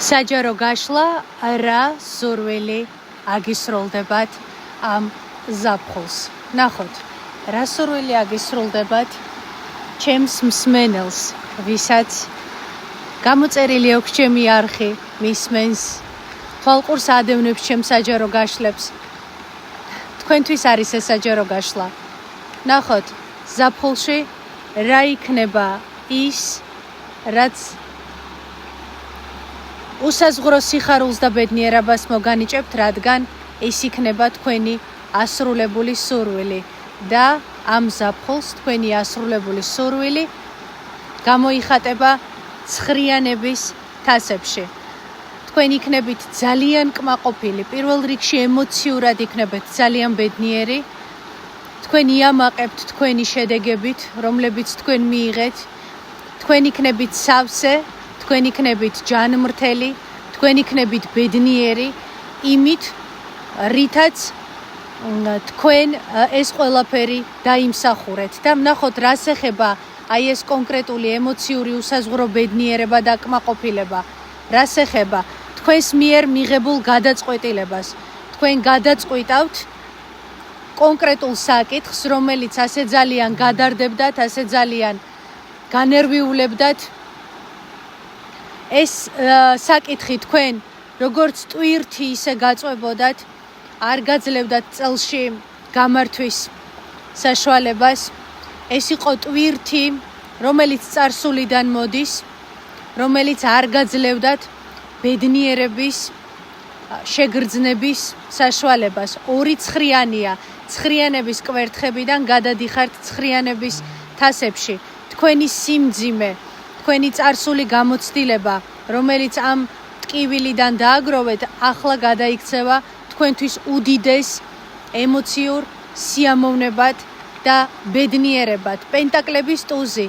საჯარო გაშლა რა სურვილი აგისრულდებათ ამ ზაფხულს. ნახოთ, რა სურვილი აგისრულდებათ ჩემს მსმენელს, ვისაც გამოწერილი აქვს ჩემი არხი, მისმენს, თვალყურს ადევნებს ჩემს საჯარო გაშლებს. თქვენთვის არის ეს საჯარო გაშლა. ნახოთ, ზაფხულში რა იქნება ის, რაც უსაზღურო სიხარულს და ბედნიერებას მოგანიჭებთ, რადგან ეს იქნება თქვენი ასრულებული სურვილი და ამ ზაფხულს თქვენი ასრულებული სურვილი გამოიხატება ცხრიანების თასებში. თქვენ იქნებით ძალიან კმაყოფილი, პირველ რიგში ემოციურად იქნებით ძალიან ბედნიერი. თქვენ იამაყებთ თქვენი შედეგებით, რომლებიც თქვენ მიიღეთ. თქვენ იქნებით სავსე, თქვენ იქნებით ჯანმრთელი, თქვენ იქნებით ბედნიერი, იმით, რითაც თქვენ ეს ყველაფერი დაიმსახურეთ. და ნახოთ, რას ეხება აი ეს კონკრეტული ემოციური უსაზღურო ბედნიერება და კმაყოფილება. რას ეხება თქვენს მიერ მიღებულ გადაწყვეტილებას. თქვენ გადაწყვიტავთ კონკრეტულ საკითხს, რომელიც ასე ძალიან გადარდებდათ, ასე ძალიან განერვიულებდათ. ეს საკითხი თქვენ როგორც ტვირთი ისე გაწვებოდათ, არ გაძლევდათ წელში გამართვის საშუალებას. ეს იყო ტვირთი, რომელიც წარსულიდან მოდის, რომელიც არ გაძლევდათ ბედნიერების შეგრძნების საშუალებას. ორი ცხრიანია, ცხრიანების კვერთხებიდან გადადიხართ ცხრიანების თასებში. თქვენი სიმძიმე, თქვენი წარსული გამოცდილება, რომელიც ამ ტკივილიდან დააგროვეთ, ახლა გადაიქცევა თქვენთვის უდიდეს ემოციურ სიამოვნებად და ბედნიერებად. პენტაკლების ტუზი,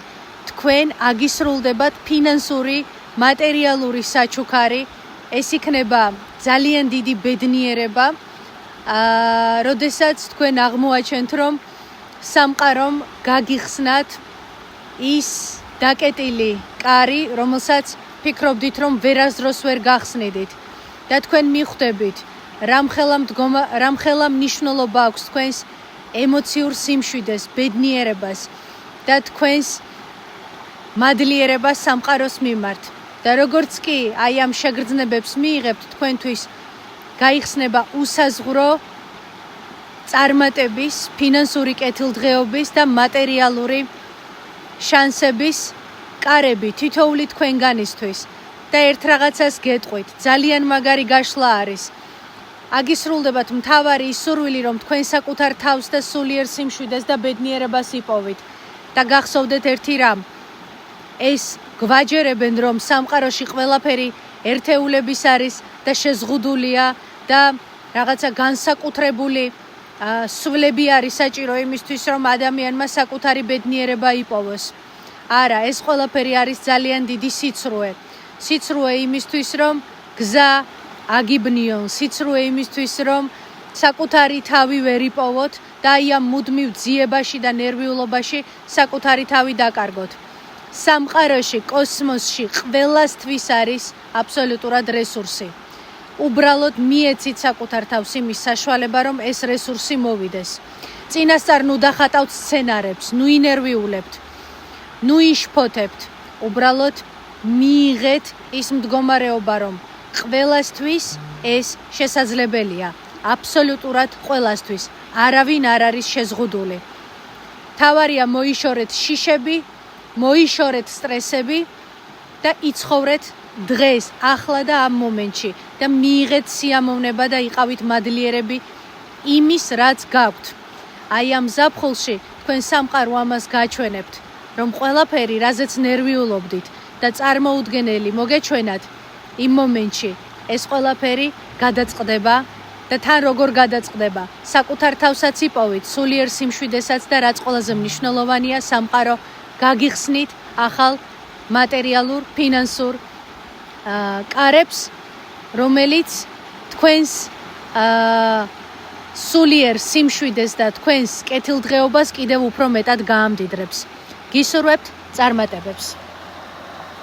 თქვენ აგისრულდებათ ფინანსური, მატერიალური საჩუქარი. ეს იქნება ძალიან დიდი ბედნიერება, როდესაც თქვენ აღმოაჩენთ, რომ სამყარომ გაგიხსნათ ის დაკეტილი კარი, რომელსაც ფიქრობდით, რომ ვერასდროს ვერ გახსნიდით. და თქვენ მიხვდებით, რამხელა მნიშვნელობა აქვს თქვენს ემოციურ სიმშვიდეს, ბედნიერებას და თქვენს მადლიერებას სამყაროს მიმართ. და როგორც კი აი ამ შეგრძნებებს მიიღებთ, თქვენთვის გაიხსნება უსაზღურო წარმატების, ფინანსური კეთილდღეობის და მატერიალური შანსების კარები თითოეული თქვენგანისთვის. და ერთ რაღაცას გეტყვით, ძალიან მაგარი გაშლა არის. აგისრულდებათ მთავარი ის სურვილი, რომ თქვენ საკუთარ თავს და სულიერ სიმშვიდეს და ბედნიერებას იპოვით. და გახსოვდეთ ერთი რამ, ეს გვაჯერებენ, რომ სამყაროში ყველაფერი ერთეულების არის და შეზღუდულია და რაღაცა განსაკუთრებული სვლები არის საჭირო იმისთვის, რომ ადამიანმა საკუთარი ბედნიერება იპოვოს. არა, ეს ყველაფერი არის ძალიან დიდი სიცრუე. სიცრუე იმისთვის, რომ გზა აგიბნიონ, სიცრუე იმისთვის, რომ საკუთარი თავი ვერ იპოვოთ და აი ამ მუდმივ ძიებაში და ნერვიულობაში საკუთარი თავი დაკარგოთ. სამყაროში, კოსმოსში ყველასთვის არის აბსოლუტურად რესურსი. უბრალოდ მიეცით საკუთარ თავს იმის საშუალება, რომ ეს რესურსი მოვიდეს. წინასწარ ნუ დახატავთ სცენარებს, ნუ ინერვიულებთ, ნუ იშფოთებთ. უბრალოდ მიიღეთ ის მდგომარეობა, რომ ყველასთვის ეს შესაძლებელია. აბსოლუტურად ყველასთვის. არავინ არ არის შეზღუდული. თავარია მოიშორეთ შიშები, მოიშორეთ სტრესები და იცხოვრეთ დღეს, ახლა და ამ მომენტში და მიიღეთ სიამოვნება და იყავით მადლიერები იმის, რაც გაქვთ. აი ამ ზაფხულში თქვენ სამყარო ამას გაჩვენებთ, რომ ყველაფერი, რაზეც ნერვიულობდით და წარმოუდგენელი მოგეჩვენათ იმ მომენტში, ეს ყველაფერი გადაწყდება და თან როგორ გადაწყდება, საკუთარ თავსაც იპოვით, სულიერ სიმშვიდესაც და რაც ყველაზე მნიშვნელოვანია, სამყარო გაგიხსნით ახალ მატერიალურ, ფინანსურ კარებს, რომელიც თქვენს სულიერ სიმშვიდეს და თქვენს კეთილდღეობას კიდევ უფრო მეტად გაამდიდრებს. გისურვებთ წარმატებებს.